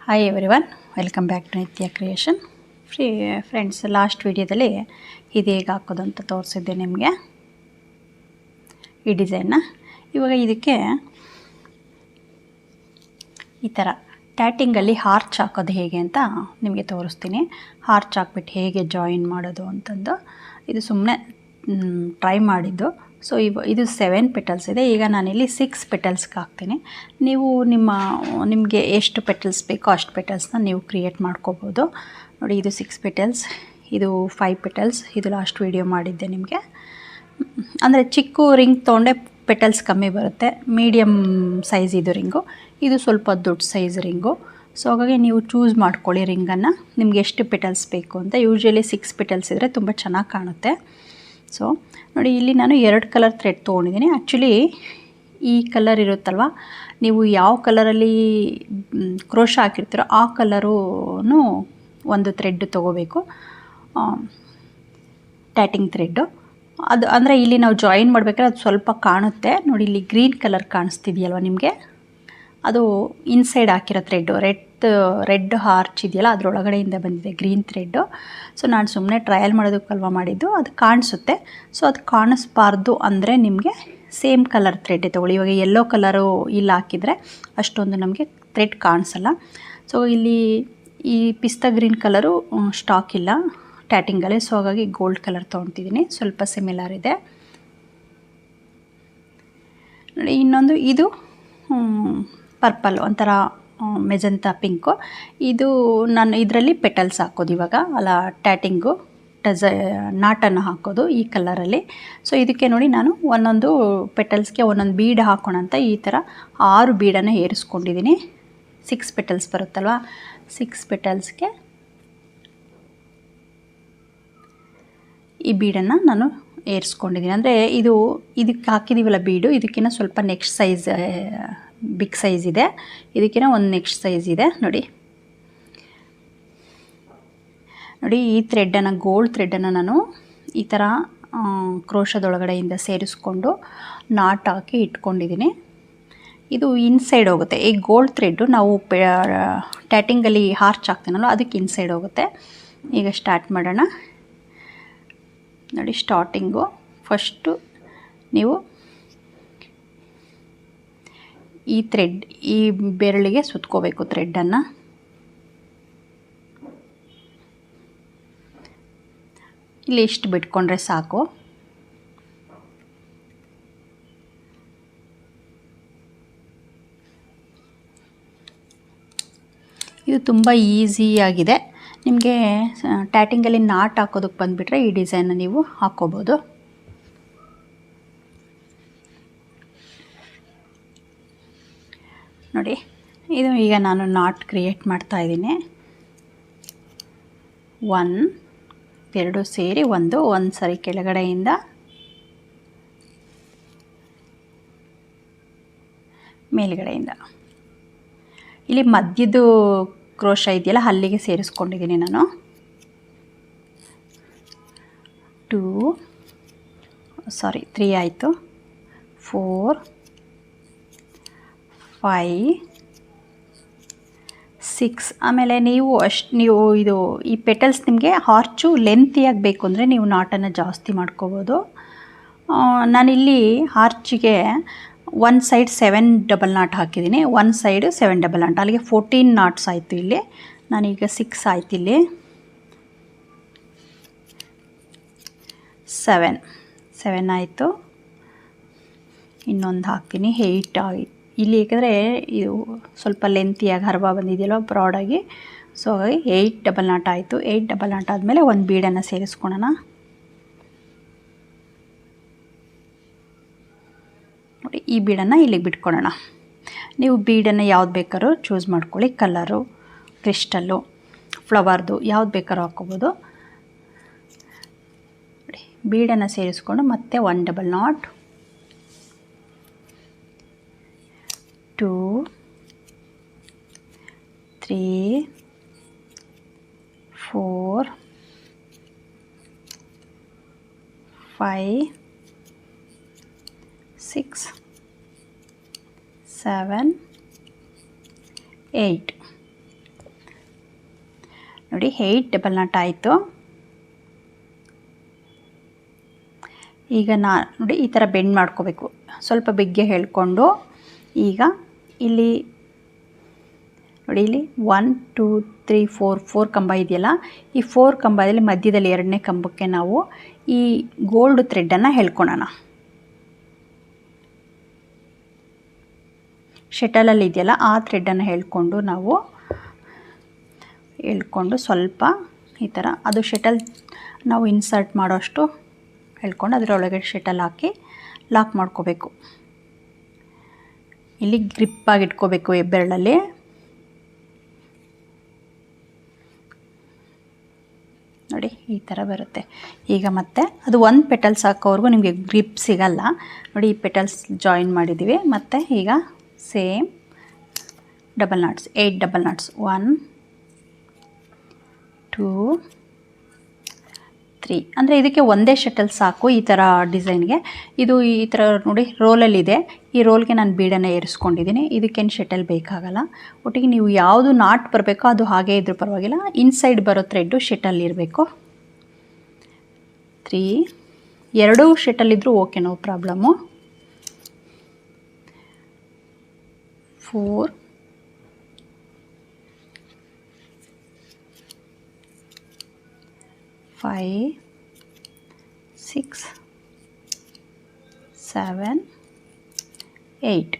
Hi everyone, welcome back to Nitya creation. Friends, last ವಿಡಿಯೋದಲ್ಲಿ ಇದು ಹೇಗೆ ಹಾಕೋದು ಅಂತ ತೋರಿಸಿದ್ದೆ ನಿಮಗೆ ಈ ಡಿಸೈನ್ನ. ಇವಾಗ ಇದಕ್ಕೆ ಈ ಥರ ಟ್ಯಾಟಿಂಗಲ್ಲಿ ಹಾರ್ಚ್ ಹಾಕೋದು ಹೇಗೆ ಅಂತ ನಿಮಗೆ ತೋರಿಸ್ತೀನಿ. ಹಾರ್ಚ್ ಹಾಕ್ಬಿಟ್ಟು ಹೇಗೆ ಜಾಯಿನ್ ಮಾಡೋದು ಅಂತಂದು ಇದು ಸುಮ್ಮನೆ ಟ್ರೈ ಮಾಡಿದ್ದು. ಸೊ ಇದು 7 ಪೆಟಲ್ಸ್ ಇದೆ. ಈಗ ನಾನಿಲ್ಲಿ 6 ಪೆಟಲ್ಸ್ಗೆ ಹಾಕ್ತೀನಿ. ನೀವು ನಿಮಗೆ ಎಷ್ಟು ಪೆಟಲ್ಸ್ ಬೇಕೋ ಅಷ್ಟು ಪೆಟಲ್ಸ್ನ ನೀವು ಕ್ರಿಯೇಟ್ ಮಾಡ್ಕೋಬೋದು. ನೋಡಿ, ಇದು 6 ಪೆಟಲ್ಸ್, ಇದು 5 ಪೆಟಲ್ಸ್. ಇದು ಲಾಸ್ಟ್ ವಿಡಿಯೋ ಮಾಡಿದ್ದೆ ನಿಮಗೆ. ಅಂದರೆ ಚಿಕ್ಕ ರಿಂಗ್ ತೊಗೊಂಡೆ ಪೆಟಲ್ಸ್ ಕಮ್ಮಿ ಬರುತ್ತೆ. ಮೀಡಿಯಮ್ ಸೈಜ್ ಇದು ರಿಂಗು, ಇದು ಸ್ವಲ್ಪ ದೊಡ್ಡ ಸೈಜ್ ರಿಂಗು. ಸೊ ಹಾಗಾಗಿ ನೀವು ಚೂಸ್ ಮಾಡ್ಕೊಳ್ಳಿ ರಿಂಗನ್ನು, ನಿಮ್ಗೆ ಎಷ್ಟು ಪೆಟಲ್ಸ್ ಬೇಕು ಅಂತ. ಯೂಶ್ವಲಿ 6 ಪೆಟಲ್ಸ್ ಇದ್ದರೆ ತುಂಬ ಚೆನ್ನಾಗಿ ಕಾಣುತ್ತೆ. ಸೊ ನೋಡಿ, ಇಲ್ಲಿ ನಾನು 2 ಕಲರ್ ಥ್ರೆಡ್ ತೊಗೊಂಡಿದ್ದೀನಿ. ಆ್ಯಕ್ಚುಲಿ ಈ ಕಲರ್ ಇರುತ್ತಲ್ವ, ನೀವು ಯಾವ ಕಲರಲ್ಲಿ ಕ್ರೋಶ ಹಾಕಿರ್ತೀರೋ ಆ ಕಲರೂ ಒಂದು ಥ್ರೆಡ್ ತೊಗೋಬೇಕು, ಟ್ಯಾಟಿಂಗ್ ಥ್ರೆಡ್ಡು. ಅದು ಅಂದರೆ ಇಲ್ಲಿ ನಾವು ಜಾಯಿನ್ ಮಾಡಬೇಕಾದ್ರೆ ಅದು ಸ್ವಲ್ಪ ಕಾಣುತ್ತೆ. ನೋಡಿ, ಇಲ್ಲಿ ಗ್ರೀನ್ ಕಲರ್ ಕಾಣಿಸ್ತಿದೆಯಲ್ವ ನಿಮಗೆ, ಅದು ಇನ್ಸೈಡ್ ಹಾಕಿರೋ ಥ್ರೆಡ್ಡು. ರೆಡ್ ಹಾರ್ಚ್ ಇದೆಯಲ್ಲ, ಅದರೊಳಗಡೆಯಿಂದ ಬಂದಿದೆ ಗ್ರೀನ್ ಥ್ರೆಡ್ಡು. ಸೊ ನಾನು ಸುಮ್ಮನೆ ಟ್ರಯಲ್ ಮಾಡೋದಕ್ಕಲ್ವ ಮಾಡಿದ್ದು, ಅದು ಕಾಣಿಸುತ್ತೆ. ಸೊ ಅದು ಕಾಣಿಸ್ಬಾರ್ದು ಅಂದರೆ ನಿಮಗೆ ಸೇಮ್ ಕಲರ್ ಥ್ರೆಡ್ಡೇ ತೊಗೊಳ್ಳಿ. ಇವಾಗ ಯೆಲ್ಲೋ ಕಲರು ಇಲ್ಲಿ ಹಾಕಿದರೆ ಅಷ್ಟೊಂದು ನಮಗೆ ಥ್ರೆಡ್ ಕಾಣಿಸಲ್ಲ. ಸೊ ಇಲ್ಲಿ ಈ ಪಿಸ್ತಾ ಗ್ರೀನ್ ಕಲರು ಸ್ಟಾಕ್ ಇಲ್ಲ ಟ್ಯಾಟಿಂಗಲ್ಲಿ. ಸೊ ಹಾಗಾಗಿ ಗೋಲ್ಡ್ ಕಲರ್ ತೊಗೊತಿದ್ದೀನಿ, ಸ್ವಲ್ಪ ಸಿಮಿಲರ್ ಇದೆ ನೋಡಿ. ಇನ್ನೊಂದು ಇದು ಪರ್ಪಲ್, ಒಂಥರ ಮೆಜಂತಾ ಪಿಂಕು. ಇದು ನಾನು ಇದರಲ್ಲಿ ಪೆಟಲ್ಸ್ ಹಾಕೋದು ಇವಾಗ, ಅಲ್ಲ ಟ್ಯಾಟಿಂಗು ನಾಟನ್ನು ಹಾಕೋದು ಈ ಕಲರಲ್ಲಿ. ಸೊ ಇದಕ್ಕೆ ನೋಡಿ, ನಾನು ಒಂದೊಂದು ಪೆಟಲ್ಸ್ಗೆ ಒಂದೊಂದು ಬೀಡ್ ಹಾಕೋಣ ಅಂತ ಈ ಥರ 6 ಬೀಡನ್ನು ಏರಿಸ್ಕೊಂಡಿದ್ದೀನಿ. 6 ಪೆಟಲ್ಸ್ ಬರುತ್ತಲ್ವ, 6 ಪೆಟಲ್ಸ್ಗೆ ಈ ಬೀಡನ್ನು ನಾನು ಏರಿಸ್ಕೊಂಡಿದ್ದೀನಿ. ಅಂದರೆ ಇದಕ್ಕೆ ಹಾಕಿದ್ದೀವಲ್ಲ ಬೀಡು, ಇದಕ್ಕಿಂತ ಸ್ವಲ್ಪ ನೆಕ್ಸ್ಟ್ ಸೈಜ್ ಬಿಗ್ ಸೈಜ್ ಇದೆ, ಇದಕ್ಕಿಂತ ಒಂದು ನೆಕ್ಸ್ಟ್ ಸೈಜ್ ಇದೆ. ನೋಡಿ, ಈ ಥ್ರೆಡ್ಡನ್ನು, ಗೋಲ್ಡ್ ಥ್ರೆಡ್ಡನ್ನು ನಾನು ಈ ಥರ ಕ್ರೋಶದೊಳಗಡೆಯಿಂದ ಸೇರಿಸ್ಕೊಂಡು ನಾಟ್ ಹಾಕಿ ಇಟ್ಕೊಂಡಿದ್ದೀನಿ. ಇದು ಇನ್ಸೈಡ್ ಹೋಗುತ್ತೆ. ಈ ಗೋಲ್ಡ್ ಥ್ರೆಡ್ಡು ನಾವು ಟ್ಯಾಟಿಂಗಲ್ಲಿ ಹಾರ್ಚ್ ಹಾಕ್ತೀನಲ್ಲ, ಅದಕ್ಕೆ ಇನ್ಸೈಡ್ ಹೋಗುತ್ತೆ. ಈಗ ಸ್ಟಾರ್ಟ್ ಮಾಡೋಣ ನೋಡಿ. ಸ್ಟಾರ್ಟಿಂಗು ಫಸ್ಟು ನೀವು ಈ ಥ್ರೆಡ್, ಈ ಬೆರಳಿಗೆ ಸುತ್ಕೋಬೇಕು ಥ್ರೆಡ್ಡನ್ನು. ಇಲ್ಲಿ ಇಷ್ಟು ಬಿಟ್ಕೊಂಡ್ರೆ ಸಾಕು. ಇದು ತುಂಬ ಈಸಿಯಾಗಿದೆ. ನಿಮಗೆ ಟ್ಯಾಟಿಂಗಲ್ಲಿ ನಾಟ್ ಹಾಕೋದಕ್ಕೆ ಬಂದುಬಿಟ್ರೆ ಈ ಡಿಸೈನ್ನ ನೀವು ಹಾಕ್ಕೋಬೋದು. ನೋಡಿ, ಇದು ಈಗ ನಾನು ನಾಟ್ ಕ್ರಿಯೇಟ್ ಮಾಡ್ತಾಯಿದ್ದೀನಿ. 1 2 ಸೇರಿ ಒಂದು ಸರಿ ಕೆಳಗಡೆಯಿಂದ ಮೇಲ್ಗಡೆಯಿಂದ ಇಲ್ಲಿ ಮಧ್ಯದ್ದು ಕ್ರೋಶ ಇದೆಯಲ್ಲ, ಅಲ್ಲಿಗೆ ಸೇರಿಸ್ಕೊಂಡಿದ್ದೀನಿ ನಾನು. 3 ಆಯಿತು, 4 5 6. ಆಮೇಲೆ ನೀವು ಇದು ಈ ಪೆಟಲ್ಸ್ ನಿಮಗೆ ಹಾರ್ಚು ಲೆಂತಿಯಾಗಿ ಬೇಕು ಅಂದರೆ ನೀವು ನಾಟನ್ನು ಜಾಸ್ತಿ ಮಾಡ್ಕೋಬೋದು. ನಾನಿಲ್ಲಿ ಹಾರ್ಚಿಗೆ ಒಂದು ಸೈಡ್ 7 ಡಬಲ್ ನಾಟ್ ಹಾಕಿದ್ದೀನಿ, ಒಂದು ಸೈಡ್ 7 ಡಬಲ್ ನಾಟ್, ಅಲ್ಲಿಗೆ 14 ನಾಟ್ಸ್ ಆಯಿತು. ಇಲ್ಲಿ ನಾನೀಗ 6 ಆಯ್ತು, ಇಲ್ಲಿ 7 ಆಯಿತು. ಇನ್ನೊಂದು ಹಾಕ್ತೀನಿ, 8 ಆಯಿತು. ಇಲ್ಲಿ ಏಕೆಂದರೆ ಇದು ಸ್ವಲ್ಪ ಲೆಂತಿಯಾಗಿ ಹರ್ವ ಬಂದಿದೆಯಲ್ವ, ಬ್ರಾಡಾಗಿ. ಸೊ ಹಾಗಾಗಿ 8 ಡಬಲ್ ನಾಟ್ ಆಯಿತು. 8 ಡಬಲ್ ನಾಟ್ ಆದಮೇಲೆ ಒಂದು ಬೀಡನ್ನು ಸೇರಿಸ್ಕೊಳ್ಳೋಣ. ನೋಡಿ, ಈ ಬೀಡನ್ನು ಇಲ್ಲಿಗೆ ಬಿಟ್ಕೊಳ್ಳೋಣ. ನೀವು ಬೀಡನ್ನು ಯಾವ್ದು ಬೇಕಾದ್ರೂ ಚೂಸ್ ಮಾಡ್ಕೊಳ್ಳಿ, ಕಲರು, ಕ್ರಿಸ್ಟಲ್ಲು, ಫ್ಲವರ್ದು ಯಾವ್ದು ಬೇಕಾದ್ರೂ ಹಾಕ್ಕೋಬೋದು. ನೋಡಿ, ಬೀಡನ್ನು ಸೇರಿಸ್ಕೊಂಡು ಮತ್ತೆ 1 ಡಬಲ್ ನಾಟ್, 2 3 4 5 6 7 8. ನೋಡಿ 8 ಡಬಲ್ ನಾಟ್ ಆಯಿತು. ಈಗ ನೋಡಿ ಈ ಥರ ಬೆಂಡ್ ಮಾಡ್ಕೋಬೇಕು, ಸ್ವಲ್ಪ ಬಿಗ್ಗೆ ಹೇಳ್ಕೊಂಡು. ಈಗ ಇಲ್ಲಿ ನೋಡಿ, ಇಲ್ಲಿ 1 2 3 4 ಕಂಬ ಇದೆಯಲ್ಲ, ಈ 4 ಕಂಬದಲ್ಲಿ ಮಧ್ಯದಲ್ಲಿ 2ನೇ ಕಂಬಕ್ಕೆ ನಾವು ಈ ಗೋಲ್ಡ್ ಥ್ರೆಡನ್ನು ಹೇಳ್ಕೊಳೋಣ. ಶಟಲಲ್ಲಿ ಇದೆಯಲ್ಲ ಆ ಥ್ರೆಡನ್ನು ಹೇಳ್ಕೊಂಡು ಸ್ವಲ್ಪ ಈ ಥರ ಅದು ಶಟಲ್ ನಾವು ಇನ್ಸರ್ಟ್ ಮಾಡೋಷ್ಟು ಹೇಳ್ಕೊಂಡು ಅದರೊಳಗೆ ಶಟಲ್ ಹಾಕಿ ಲಾಕ್ ಮಾಡ್ಕೋಬೇಕು. ಇಲ್ಲಿ ಗ್ರಿಪ್ಪಾಗಿ ಇಟ್ಕೋಬೇಕು ಹೆಬ್ಬೆರಳಲ್ಲಿ. ನೋಡಿ ಈ ಥರ ಬರುತ್ತೆ. ಈಗ ಮತ್ತೆ ಅದು ಒಂದು ಪೆಟಲ್ಸ್ ಹಾಕೋವರೆಗೂ ನಿಮಗೆ ಗ್ರಿಪ್ ಸಿಗಲ್ಲ. ನೋಡಿ ಈ ಪೆಟಲ್ಸ್ ಜಾಯಿನ್ ಮಾಡಿದ್ದೀವಿ. ಮತ್ತು ಈಗ same double knots, 8 double knots, 1 2 3. ಅಂದರೆ ಇದಕ್ಕೆ ಒಂದೇ ಶಟಲ್ ಸಾಕು ಈ ಥರ ಡಿಸೈನ್ಗೆ. ಇದು ಈ ಥರ ನೋಡಿ ರೋಲಲ್ಲಿದೆ, ಈ ರೋಲ್ಗೆ ನಾನು ಬೀಡನ್ನು ಏರಿಸ್ಕೊಂಡಿದ್ದೀನಿ. ಇದಕ್ಕೇನು ಶಟಲ್ ಬೇಕಾಗಲ್ಲ. ಒಟ್ಟಿಗೆ ನೀವು ಯಾವುದು ನಾಟ್ ಬರಬೇಕೋ ಅದು ಹಾಗೇ ಇದ್ರೂ ಪರವಾಗಿಲ್ಲ, ಇನ್ಸೈಡ್ ಬರೋ ಥ್ರೆಡ್ಡು ಶಟಲ್ ಇರಬೇಕು. 3, 2 ಶಟಲ್ ಇದ್ದರೂ ಓಕೆ, ನೋ ಪ್ರಾಬ್ಲಮ್ಮು. 4, 5, 6, 7, 8.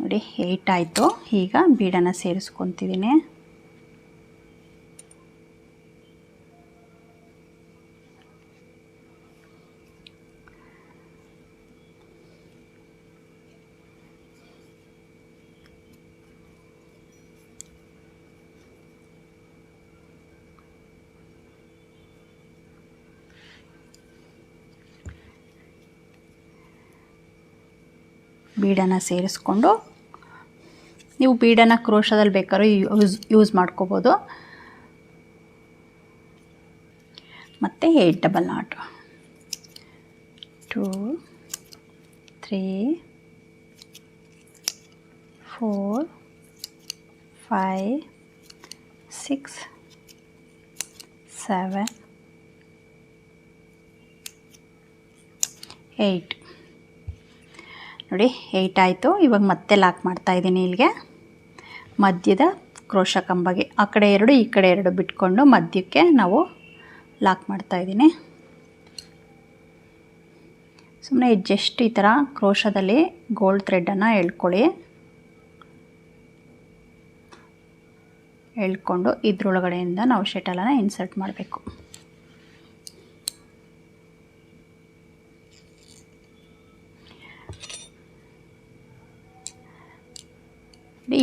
ನೋಡಿ 8 ಆಯಿತು. ಈಗ ಬೀಡನ್ನು ಸೇರಿಸ್ಕೊತಿದ್ದೀನಿ. ಬೀಡನ್ನು ಸೇರಿಸ್ಕೊಂಡು ನೀವು ಬೀಡನ್ನು ಕ್ರೋಶದಲ್ಲಿ ಬೇಕಾದ್ರೂ ಯೂಸ್ ಮಾಡ್ಕೋಬೋದು. ಮತ್ತು 8 ಡಬಲ್ ನಾಟ್, 2 3 4 5 6 7 8. ನೋಡಿ 8 ಆಯಿತು. ಇವಾಗ ಮತ್ತೆ ಲಾಕ್ ಮಾಡ್ತಾಯಿದ್ದೀನಿ. ಇಲ್ಲಿಗೆ ಮಧ್ಯದ ಕ್ರೋಶ ಕಂಬಗೆ ಆ ಕಡೆ 2 ಈ ಕಡೆ 2 ಬಿಟ್ಕೊಂಡು ಮಧ್ಯಕ್ಕೆ ನಾವು ಲಾಕ್ ಮಾಡ್ತಾಯಿದ್ದೀನಿ. ಸುಮ್ಮನೆ ಜಸ್ಟ್ ಈ ಥರ ಕ್ರೋಶದಲ್ಲಿ ಗೋಲ್ಡ್ ಥ್ರೆಡನ್ನು ಎಳ್ಕೊಂಡು ಇದ್ರೊಳಗಡೆಯಿಂದ ನಾವು ಶಟಲನ್ನು ಇನ್ಸರ್ಟ್ ಮಾಡಬೇಕು.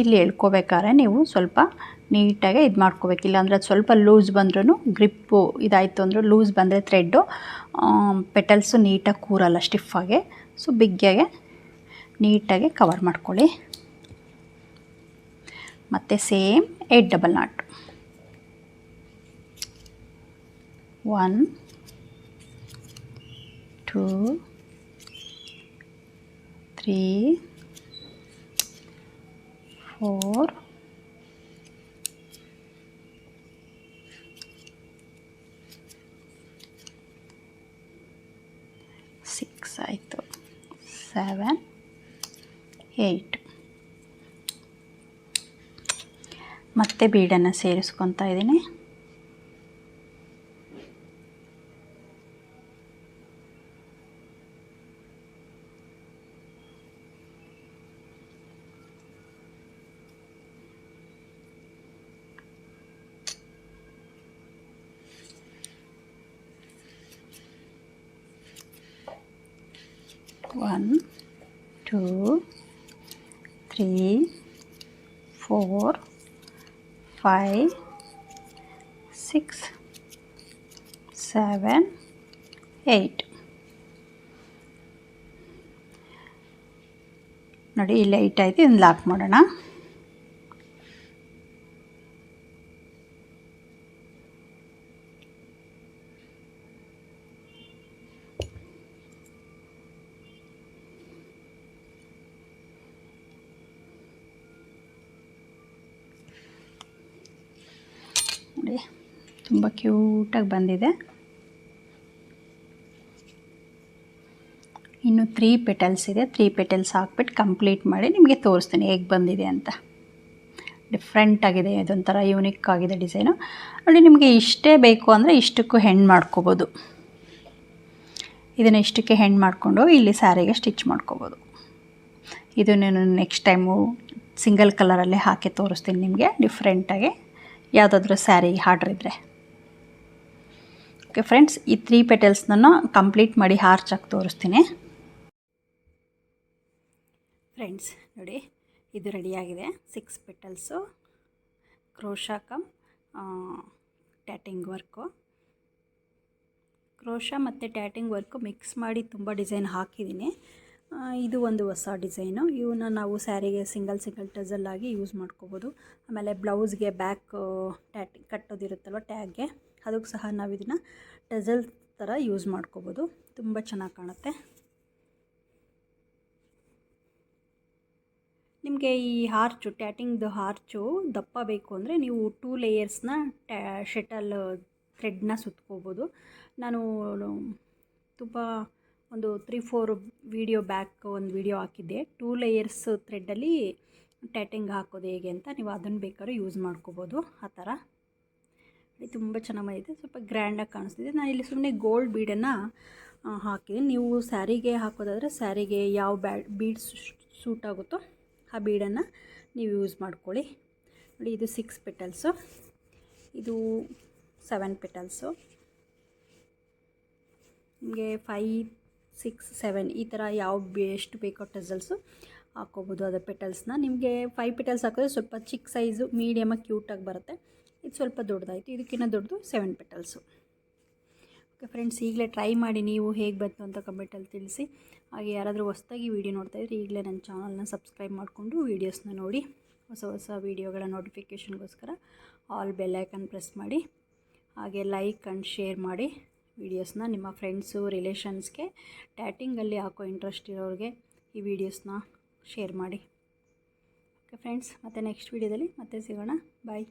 ಇಲ್ಲಿ ಎಳ್ಕೋಬೇಕಾದ್ರೆ ನೀವು ಸ್ವಲ್ಪ ನೀಟಾಗಿ ಇದು ಮಾಡ್ಕೋಬೇಕು. ಇಲ್ಲಾಂದರೆ ಅದು ಸ್ವಲ್ಪ ಲೂಸ್ ಬಂದ್ರೂ ಗ್ರಿಪ್ಪು ಇದಾಯಿತು ಅಂದರೆ ಲೂಸ್ ಬಂದರೆ ಥ್ರೆಡ್ಡು ಪೆಟಲ್ಸು ನೀಟಾಗಿ ಕೂರಲ್ಲ ಸ್ಟಿಫಾಗೆ. ಸೊ ಬಿಗ್ಗೆಗೆ ನೀಟಾಗಿ ಕವರ್ ಮಾಡ್ಕೊಳ್ಳಿ. ಮತ್ತು ಸೇಮ್ 8 ಡಬಲ್ ನಾಟ್, 1 2 3 4 6 ಆಯಿತು, 7 8. ಮತ್ತೆ ಬೀಡನ್ನು ಸೇರಿಸ್ಕೊತಾ ಇದ್ದೀನಿ. One, 2 3 4 5 6 7 8. ನೋಡಿ ಇಲ್ಲಿ 8 ಆಯಿತು. ಇದನ್ನು ಲಾಕ್ ಮಾಡೋಣ. ನೋಡಿ ತುಂಬ ಕ್ಯೂಟಾಗಿ ಬಂದಿದೆ. ಇನ್ನು 3 ಪೆಟಲ್ಸ್ ಇದೆ. 3 ಪೆಟಲ್ಸ್ ಹಾಕ್ಬಿಟ್ಟು ಕಂಪ್ಲೀಟ್ ಮಾಡಿ ನಿಮಗೆ ತೋರಿಸ್ತೀನಿ ಹೇಗೆ ಬಂದಿದೆ ಅಂತ. ಡಿಫ್ರೆಂಟಾಗಿದೆ, ಇದೊಂಥರ ಯೂನಿಕ್ ಆಗಿದೆ ಡಿಸೈನು. ನೋಡಿ ನಿಮಗೆ ಇಷ್ಟೇ ಬೇಕು ಅಂದರೆ ಇಷ್ಟಕ್ಕೂ ಹೆಣ್ಣು ಮಾಡ್ಕೋಬೋದು. ಇದನ್ನು ಇಷ್ಟಕ್ಕೆ ಹೆಣ್ಣು ಮಾಡಿಕೊಂಡು ಇಲ್ಲಿ ಸ್ಯಾರಿಗೆ ಸ್ಟಿಚ್ ಮಾಡ್ಕೋಬೋದು. ಇದು ನಾನು ನೆಕ್ಸ್ಟ್ ಟೈಮು ಸಿಂಗಲ್ ಕಲರಲ್ಲೇ ಹಾಕಿ ತೋರಿಸ್ತೀನಿ ನಿಮಗೆ ಡಿಫ್ರೆಂಟಾಗಿ, ಯಾವುದಾದ್ರೂ ಸ್ಯಾರಿ ಆರ್ಡ್ರ್ ಇದ್ದರೆ. ಓಕೆ ಫ್ರೆಂಡ್ಸ್, ಈ 3 ಪೆಟಲ್ಸ್ನನ್ನು ಕಂಪ್ಲೀಟ್ ಮಾಡಿ ಹಾರ್ಚಾಕಿ ತೋರಿಸ್ತೀನಿ. ಫ್ರೆಂಡ್ಸ್ ನೋಡಿ, ಇದು ರೆಡಿಯಾಗಿದೆ. 6 petals, crochet come tatting work. Crochet ಮತ್ತು ಟ್ಯಾಟಿಂಗ್ ವರ್ಕು ಮಿಕ್ಸ್ ಮಾಡಿ ತುಂಬ ಡಿಸೈನ್ ಹಾಕಿದ್ದೀನಿ. ಇದು ಒಂದು ಹೊಸ ಡಿಸೈನು. ಇವನ್ನ ನಾವು ಸ್ಯಾರಿಗೆ ಸಿಂಗಲ್ ಟಜಲ್ಲಾಗಿ ಯೂಸ್ ಮಾಡ್ಕೋಬೋದು. ಆಮೇಲೆ ಬ್ಲೌಸ್ಗೆ ಬ್ಯಾಕ್ ಟ್ಯಾಟಿಂಗ್ ಕಟ್ಟೋದಿರುತ್ತಲ್ವ ಟ್ಯಾಗ್ಗೆ, ಅದಕ್ಕೆ ಸಹ ನಾವು ಇದನ್ನು ಟಜಲ್ ಥರ ಯೂಸ್ ಮಾಡ್ಕೋಬೋದು. ತುಂಬ ಚೆನ್ನಾಗಿ ಕಾಣುತ್ತೆ. ನಿಮಗೆ ಈ ಹಾರ್ಚು, ಟ್ಯಾಟಿಂಗ್ದು ಹಾರ್ಚು ದಪ್ಪ ಬೇಕು ಅಂದರೆ ನೀವು 2 ಲೇಯರ್ಸ್ನ ಶಟಲ್ ಥ್ರೆಡ್ನ ಸುತ್ಕೋಬೋದು. ನಾನು ತುಂಬ ಒಂದು 3-4 ವೀಡಿಯೋ ಬ್ಯಾಕ್ ಒಂದು ವೀಡಿಯೋ ಹಾಕಿದ್ದೆ 2 ಲೇಯರ್ಸ್ ಥ್ರೆಡ್ಡಲ್ಲಿ ಟ್ಯಾಟಿಂಗ್ ಹಾಕೋದು ಹೇಗೆ ಅಂತ. ನೀವು ಅದನ್ನು ಬೇಕಾದ್ರೂ ಯೂಸ್ ಮಾಡ್ಕೋಬೋದು. ಆ ಥರ ತುಂಬ ಚೆನ್ನಾಗಿ ಬಂದಿದೆ, ಸ್ವಲ್ಪ ಗ್ರ್ಯಾಂಡಾಗಿ ಕಾಣಿಸ್ತಿದೆ. ನಾನು ಇಲ್ಲಿ ಸುಮ್ಮನೆ ಗೋಲ್ಡ್ ಬೀಡನ್ನು ಹಾಕಿದ್ದೀನಿ. ನೀವು ಸ್ಯಾರಿಗೆ ಹಾಕೋದಾದರೆ ಸ್ಯಾರಿಗೆ ಯಾವ ಬೀಡ್ಸ್ ಸೂಟ್ ಆಗುತ್ತೋ ಆ ಬೀಡನ್ನು ನೀವು ಯೂಸ್ ಮಾಡ್ಕೊಳ್ಳಿ. ನೋಡಿ, ಇದು 6 ಪೆಟಲ್ಸು, ಇದು 7 ಪೆಟಲ್ಸು. ನಿಮಗೆ 5, 6, 7 ಈ ಥರ ಎಷ್ಟು ಬೇಕೋ ಟಜಲ್ಸು ಹಾಕ್ಕೋಬೋದು. ಅದರ ಪೆಟಲ್ಸ್ನ ನಿಮಗೆ 5 ಪೆಟಲ್ಸ್ ಹಾಕಿದ್ರೆ ಸ್ವಲ್ಪ ಚಿಕ್ಕ ಸೈಜು ಮೀಡಿಯಮಾಗಿ ಕ್ಯೂಟಾಗಿ ಬರುತ್ತೆ. ಇದು ಸ್ವಲ್ಪ ದೊಡ್ಡದಾಯಿತು, ಇದಕ್ಕಿಂತ ದೊಡ್ಡದು 7 ಪೆಟಲ್ಸು. ಓಕೆ ಫ್ರೆಂಡ್ಸ್, ಈಗಲೇ ಟ್ರೈ ಮಾಡಿ ನೀವು ಹೇಗೆ ಬಂತು ಅಂತ ಕಮೆಂಟಲ್ಲಿ ತಿಳಿಸಿ. ಹಾಗೆ ಯಾರಾದರೂ ಹೊಸದಾಗಿ ವೀಡಿಯೋ ನೋಡ್ತಾಯಿದ್ರೆ ಈಗಲೇ ನನ್ನ ಚಾನಲ್ನ ಸಬ್ಸ್ಕ್ರೈಬ್ ಮಾಡಿಕೊಂಡು ವೀಡಿಯೋಸ್ನ ನೋಡಿ. ಹೊಸ ವೀಡಿಯೋಗಳ ನೋಟಿಫಿಕೇಷನ್ಗೋಸ್ಕರ ಆಲ್ ಬೆಲ್ ಐಕನ್ ಪ್ರೆಸ್ ಮಾಡಿ. ಹಾಗೆ ಲೈಕ್ ಆ್ಯಂಡ್ ಶೇರ್ ಮಾಡಿ ವೀಡಿಯೋಸ್ನ ನಿಮ್ಮ ಫ್ರೆಂಡ್ಸು, ರಿಲೇಷನ್ಸ್ಗೆ, ಟ್ಯಾಟಿಂಗಲ್ಲಿ ಹಾಕೋ ಇಂಟ್ರೆಸ್ಟ್ ಇರೋರಿಗೆ ಈ ವಿಡಿಯೋಸ್ನ ಶೇರ್ ಮಾಡಿ. ಓಕೆ ಫ್ರೆಂಡ್ಸ್, ಮತ್ತೆ ನೆಕ್ಸ್ಟ್ ವೀಡಿಯೋದಲ್ಲಿ ಮತ್ತೆ ಸಿಗೋಣ. ಬಾಯ್.